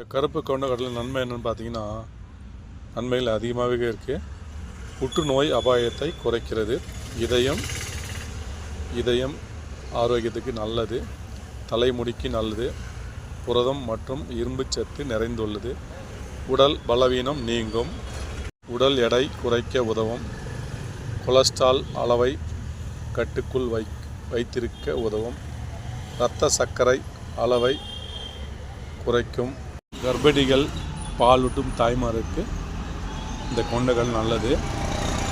கருப்பு கொண்டக்கடலை நன்மை என்னென்னு பார்த்தீங்கன்னா, நன்மைகள் அதிகமாகவே இருக்குது. புற்றுநோய் அபாயத்தை குறைக்கிறது. இதயம் ஆரோக்கியத்துக்கு நல்லது. தலைமுடிக்கு நல்லது. புரதம் மற்றும் இரும்பு சத்து நிறைந்துள்ளது. உடல் பலவீனம் நீங்கும். உடல் எடை குறைக்க உதவும். கொலஸ்ட்ரால் அளவை கட்டுக்குள் வைத்திருக்க உதவும். இரத்த சர்க்கரை அளவை குறைக்கும். கர்ப்பிணிகள் பாலூட்டும் தாய்மாருக்கு இந்த கொண்டைக்கடலை நல்லது.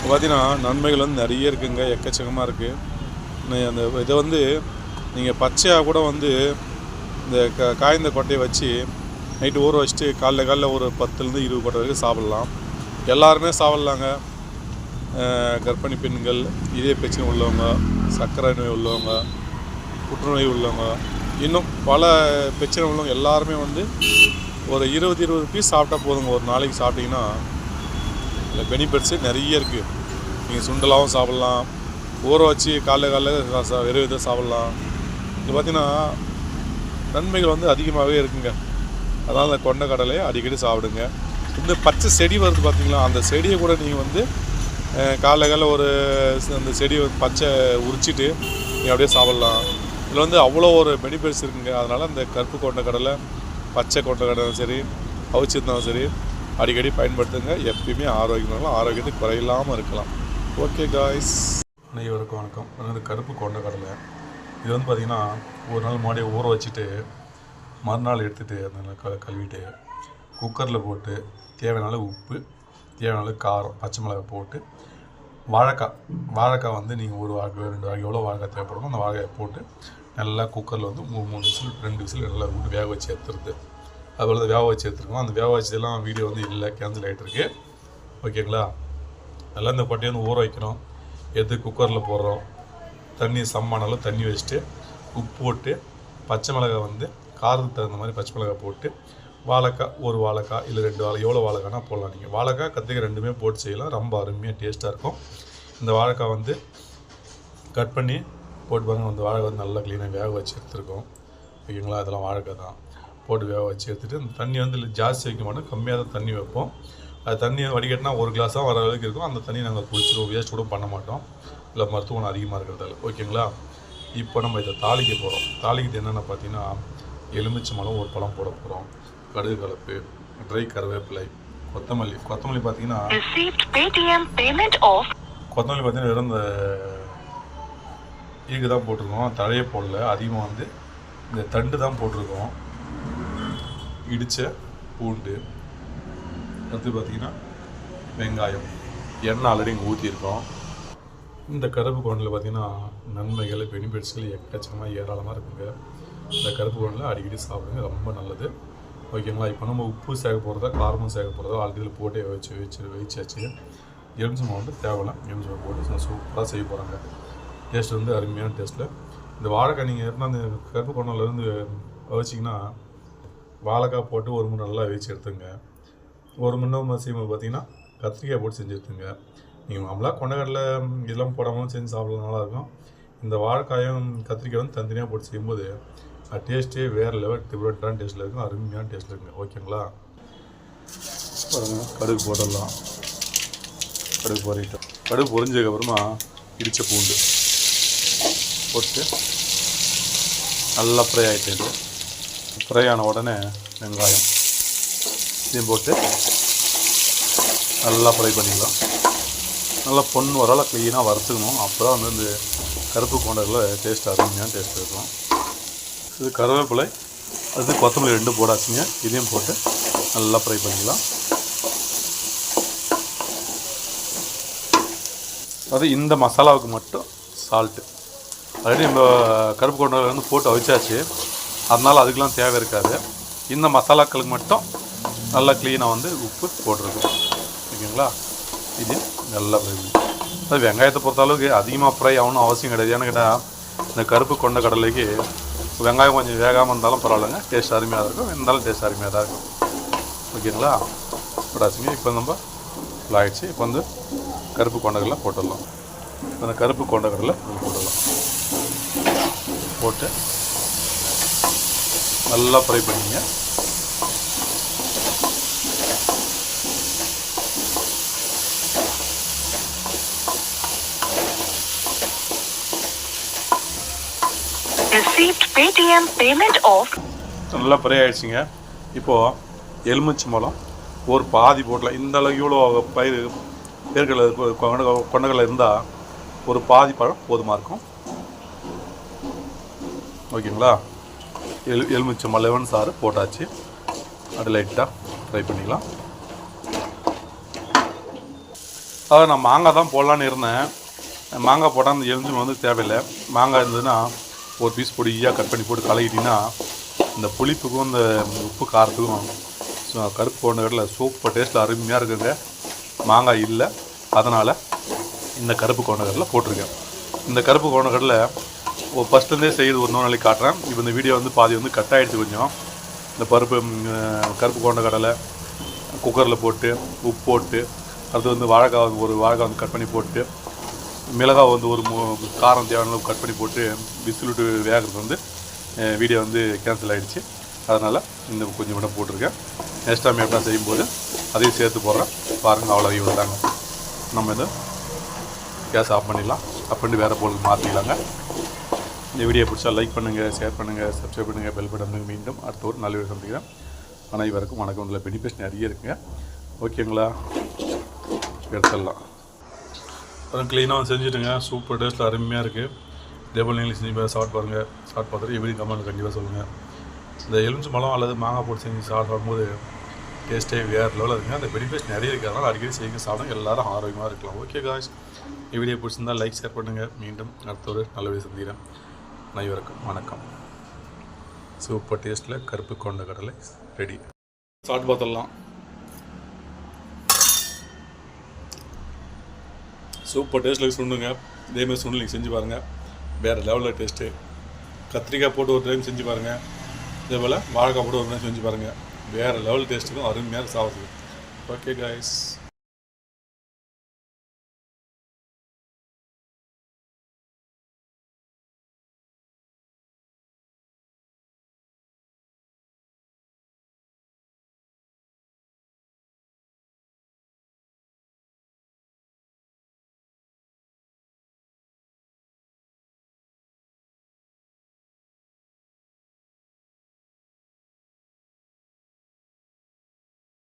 பார்த்திங்கன்னா நன்மைகள் வந்து நிறைய இருக்குங்க, எக்கச்சக்கமாக இருக்குது. அந்த இதை நீங்கள் பச்சையாக கூட இந்த காய்ந்த கொட்டையை வச்சு நைட்டு ஊற வச்சுட்டு காலைல ஒரு 10-20 கொட்டை வரைக்கும் சாப்பிட்லாம். எல்லாருமே சாப்பிட்லாங்க. கர்ப்பிணி பெண்கள், இதய பிரச்சனை உள்ளவங்க, சர்க்கரை நோய் உள்ளவங்க, புற்றுநோய் உள்ளவங்க, இன்னும் பல பிரச்சனை உள்ளவங்க எல்லாருமே ஒரு 20 பீஸ் சாப்பிட்டா போதுங்க. ஒரு நாளைக்கு சாப்பிட்டிங்கன்னா இதில் பெனிஃபிட்ஸு நிறைய இருக்குது. நீங்கள் சுண்டலாகவும் சாப்பிட்லாம், ஊற வச்சு காலைல வெறும் இதை சாப்பிட்லாம். இது பார்த்திங்கன்னா நன்மைகள் அதிகமாகவே இருக்குங்க. அதான் அந்த கொண்டைக்கடலையை அடிக்கடி சாப்பிடுங்க. இந்த பச்சை செடி வருது பார்த்திங்களா, அந்த செடியை கூட நீங்கள் காலைல அந்த செடியை பச்சை உரிச்சிட்டு நீங்கள் அப்படியே சாப்பிட்லாம். இதில் அவ்வளோ ஒரு பெனிஃபிட்ஸ் இருக்குங்க. அதனால் இந்த கருப்பு கொண்டைக்கடலை, பச்சை கொண்டைக்கடலை சரி, அவிச்சிருந்தாலும் சரி அடிக்கடி பயன்படுத்துங்க. எப்பயுமே ஆரோக்கியத்துக்கு குறையில்லாமல் இருக்கலாம். ஓகே காய்ஸ், அனைவருக்கும் வணக்கம். இந்த கருப்பு கொண்டைக்கடலை இது பார்த்திங்கன்னா ஒரு நாள் முன்னாடியே ஊற வச்சுட்டு மறுநாள் எடுத்துகிட்டு அந்த கழுவிட்டு குக்கரில் போட்டு தேவையான உப்பு, தேவையான காரம், பச்சை மிளகாய் போட்டு வாழைக்காய் நீங்கள் ஒரு வாழைக்காய் 2 வாழைக்காய் எவ்வளோ வாழைக்காய் தேவைப்படுமோ அந்த வாழைக்காயை போட்டு நல்லா குக்கரில் 3 விசில் 2 விசில் நல்லா விட்டு வேக வச்சு எடுத்துருது. அதுபோல் வேக வச்சு எடுத்துருக்கோம். அந்த வேக வச்சதெல்லாம் வீடியோ இல்லை, கேன்சல் ஆகிட்டுருக்கு. ஓகேங்களா? நல்லா இந்த கொட்டையை ஊற வைக்கிறோம். எடுத்து குக்கரில் போடுறோம். தண்ணி சம்மானாலும் தண்ணி வச்சுட்டு உப்பு போட்டு பச்சை மிளகாய் காரத்துக்கு தகுந்த மாதிரி பச்சை மிளகாய் போட்டு வாழைக்காய், ஒரு வாழைக்காய் இல்லை 2 வாழைக்காய், எவ்வளோ வாழைக்காய்னா போடலாம். நீங்கள் வாழைக்காய், கத்திரிக்காய் 2மே போட்டு செய்யலாம். ரொம்ப அருமையாக டேஸ்ட்டாக இருக்கும். இந்த வாழைக்காய் கட் பண்ணி போட்டு பாருங்கள். அந்த வாழைக்காய் நல்லா க்ளீனாக வேக வச்சு எடுத்துருக்கோம். ஓகேங்களா? அதெல்லாம் வாழைக்காய் தான் போட்டு வேக வச்சு எடுத்துகிட்டு அந்த தண்ணி ஜாஸ்தி வைக்க மாட்டோம், கம்மியாக தான் தண்ணி வைப்போம். அது தண்ணி வடிகட்டினா 1 கிளாஸாக வர அளவுக்கு இருக்கும். அந்த தண்ணி நாங்கள் குடிச்சிடுவோம், வேஸ்ட் கூட பண்ண மாட்டோம். இல்லை மருத்துவ குணம் அதிகமாக இருக்கிறதால. ஓகேங்களா? இப்போ நம்ம இதை தாளிக்க போகிறோம். தாளிக்கிறது என்னென்ன பார்த்தீங்கன்னா, எலுமிச்சை பழம் ஒரு பழம் போட போகிறோம், கடுகு கலப்பு, ட்ரை கருவேப்பிலை, கொத்தமல்லி பார்த்தீங்கன்னா வெறும் இந்த ஈகு தான் போட்டிருக்கோம், தழையை போடல. அதிகமாக இந்த தண்டு தான் போட்டிருக்கோம். இடித்த பூண்டு, அடுத்து பார்த்திங்கன்னா வெங்காயம், எண்ணெய் ஆல்ரெடி இங்கே ஊற்றிருக்கோம். இந்த கருப்பு கொண்டையில் பார்த்திங்கன்னா நன்மைகள், பெனிஃபிட்ஸ்கள் எக்கச்சக்கமாக ஏராளமாக இருக்குங்க. இந்த கருப்பு கொண்டையில் அடிக்கடி சாப்பிடுங்க, ரொம்ப நல்லது. ஓகேங்களா? இப்போ நம்ம உப்பு சேர்க்க போகிறதா, காரமும் சேர்க்க போகிறதா ஆல்ரெடி போட்டு வச்சாச்சு. எலுமிச்சம்பழம் தேவையில்ல, எலுமிச்சம்பழம் போட்டு சூப்பராக செய்ய போகிறாங்க. டேஸ்ட் அருமையான டேஸ்ட்டில். இந்த வாழைக்காய் நீங்கள் ஏற்கனவே அந்த கருப்பு கொண்டையிலேருந்து வச்சிங்கன்னா வாழைக்காய் போட்டு 1 மணி நல்லா வச்சு எடுத்துங்க. 1 மணி நேரம் செய்யும்போது பார்த்திங்கன்னா கத்திரிக்காய் போட்டு செஞ்சு எடுத்துங்க. நீங்கள் நம்மளாக கொண்டைக்கடலை இதெல்லாம் போடாமல் செஞ்சு சாப்பிட்றது நல்லாயிருக்கும். இந்த வாழைக்காயும் கத்திரிக்காயும் தனித்தனியாக போட்டு செய்யும்போது டேஸ்ட்டே வேறு லெவல் டிஃப்ரெண்ட்டான டேஸ்ட்டில் இருக்கும், அருமையான டேஸ்ட்டில் இருக்குங்க. ஓகேங்களா? பாருங்கள், கடுகு போடலாம். கடுகு போறிட்டோம். கடுகு பொரிஞ்சதுக்கப்புறமா இடித்த பூண்டு போட்டு நல்லா ஃப்ரை ஆகிட்டு, ஃப்ரை ஆன உடனே வெங்காயம் இதையும் போட்டு நல்லா ஃப்ரை பண்ணிக்கலாம். நல்லா பொண்ணு வரலாம் க்ளீனாக வறுத்துக்கணும். அப்போ தான் இந்த கருப்பு கொண்டைகளில் டேஸ்ட் அருமையான டேஸ்ட் இருக்கும். இது கருவேப்பிலை, அது கொத்தமல்லி 2 போடாச்சுங்க. இதையும் போட்டு நல்லா ஃப்ரை பண்ணிக்கலாம். அது இந்த மசாலாவுக்கு மட்டும் சால்ட்டு ஆல்ரெடி நம்ம கருப்பு கொண்டையில் போட்டு அவிச்சாச்சு, அதனால் அதுக்கெலாம் தேவை இருக்காது. இந்த மசாலாக்களுக்கு மட்டும் நல்லா க்ளீனாக உப்பு போட்டிருக்கோம். ஓகேங்களா? இது நல்லா ஃப்ரை பண்ணி, அது வெங்காயத்தை பொறுத்த அளவுக்கு அதிகமாக ஃப்ரை ஆகணும் அவசியம் கிடையாது. ஏன்னு கேட்டால் இந்த கருப்பு கொண்டைக்கடலைக்கு வெங்காயம் கொஞ்சம் வேகாமல் இருந்தாலும் பரவாயில்லைங்க, டேஸ்ட் அருமையாக இருக்கும். இருந்தாலும் டேஸ்ட் அருமையாக தான் இருக்கும். ஓகேங்களா? போட்டாச்சுங்க. இப்போ நம்ம ஆகிடுச்சு. இப்போ கருப்பு கொண்டைக்கடலை போட்டுடலாம். அந்த கருப்பு கொண்டைக்கடலை போட்டுடலாம். போட்டு நல்லா ஃப்ரை பண்ணிங்க. received Paytm payment of. நல்லா ஃப்ரை ஆகிடுச்சிங்க. இப்போது எலுமிச்சை பழம் ஒரு பாதி போட்டலாம். இந்த அளவு இவ்வளோ பேர்களை கொண்டகளை இருந்தால் ஒரு பாதி பழம் போதுமாக இருக்கும். ஓகேங்களா? எலுமிச்சம் லெமன் சாறு போட்டாச்சு. அது லைட்டாக ஃப்ரை பண்ணிக்கலாம். அதாவது நான் மாங்காய் தான் போடலான்னு இருந்தேன். மாங்காய் போட்டால் அந்த எலுமிச்சம் வந்து தேவையில்லை. மாங்காய் இருந்ததுன்னா ஒரு பீஸ் பொடியாக கட் பண்ணி போட்டு கலக்கிட்டிங்கன்னா இந்த புளிப்புக்கும் இந்த உப்பு காரத்துக்கும் கருப்பு கொண்டக்கடலை சூப்பர் டேஸ்ட்டில் அருமையாக இருக்குங்க. மாங்காய் இல்லை, அதனால் இந்த கருப்பு கொண்டக்கடலை போட்டிருக்கேன். இந்த கருப்பு கொண்டக்கடலை ஃபஸ்ட்லேருந்தே செய்து ஒரு நாளைக்கு காட்டுறேன். இப்போ இந்த வீடியோ வந்து பாதி வந்து கட் ஆகிடுச்சு கொஞ்சம். இந்த கருப்பு கொண்டக்கடலை குக்கரில் போட்டு உப்பு போட்டு அடுத்து வந்து வாழைக்காய் வந்து கட் பண்ணி போட்டு மிளகாய் வந்து ஒரு காரம் தேவையான கட் பண்ணி போட்டு விசில் விட்டு வேகிறது வந்து வீடியோ வந்து கேன்சல் ஆகிடுச்சு. அதனால் இந்த கொஞ்சம் விட போட்டிருக்கேன். நெக்ஸ்ட் டைம் எப்படின்னா செய்யும்போது அதையும் சேர்த்து போடுறேன். பாருங்கள், அவ்வளோ இவ்வளோ தாங்க. நம்ம இதை கேஸ் ஆஃப் பண்ணிடலாம். ஆஃப் பண்ணி வேறு பொருளுக்கு மாற்றிக்கலாங்க. இந்த வீடியோ பிடிச்சா லைக் பண்ணுங்கள், ஷேர் பண்ணுங்கள், சப்ஸ்கிரைப் பண்ணுங்கள், பெல் பட்டன். மீண்டும் அடுத்த ஒரு நல்ல வீடியோ சந்திக்கிறேன். அனைவருக்கும் வணக்கம். இதில் பெனிஃபிட்ஸ் நிறைய இருக்குங்க. ஓகேங்களா? எடுத்துடலாம். அப்புறம் க்ளீனாக செஞ்சுட்டுங்க. சூப்பர் டேஸ்ட்டில் அருமையாக இருக்குது. டேபிள் நீங்களும் செஞ்சு சாப்பிட்டு பாருங்கள். சாப்பிட்டு பார்த்துட்டு எப்படி கமெண்ட் கண்டிப்பாக சொல்லுங்கள். இந்த எலுமிச்சை பழம் அல்லது மாங்காய் போட்டு செஞ்சு சாப்பிடும்போது டேஸ்ட்டே வேறு லெவலில் இருக்குங்க. அந்த பெனிஃபிட்ஸ் நிறைய இருக்குது. அதனால் அடிக்கடி செய்யுங்க, சாப்பிடுங்க. எல்லோரும் ஆரோக்கியமாக இருக்கலாம். ஓகே காய்ஸ், இந்த வீடியோ பிடிச்சிருந்தால் லைக் ஷேர் பண்ணுங்கள். மீண்டும் அடுத்த ஒரு நல்ல வீடியோ சந்திக்கிறேன். அனைவருக்கும் வணக்கம். சூப்பர் டேஸ்ட்டில் கருப்பு கொண்டக்கடலை ரெடி. சாப்பிட்டு பார்த்துடலாம். சூப்பர் டேஸ்ட்டில் சுண்டுங்க. இதேமாதிரி சுண்டு நீங்கள் செஞ்சு பாருங்கள். வேறு லெவலில் டேஸ்ட்டு. கத்திரிக்காய் போட்டு ஒரு டைம் செஞ்சு பாருங்கள். இதே போல் வாழைக்காய் போட்டு ஒரு டைம் செஞ்சு பாருங்கள். வேறு லெவல் டேஸ்ட்டுக்கும் அருமையாக சாப்பிடுது. Okay guys.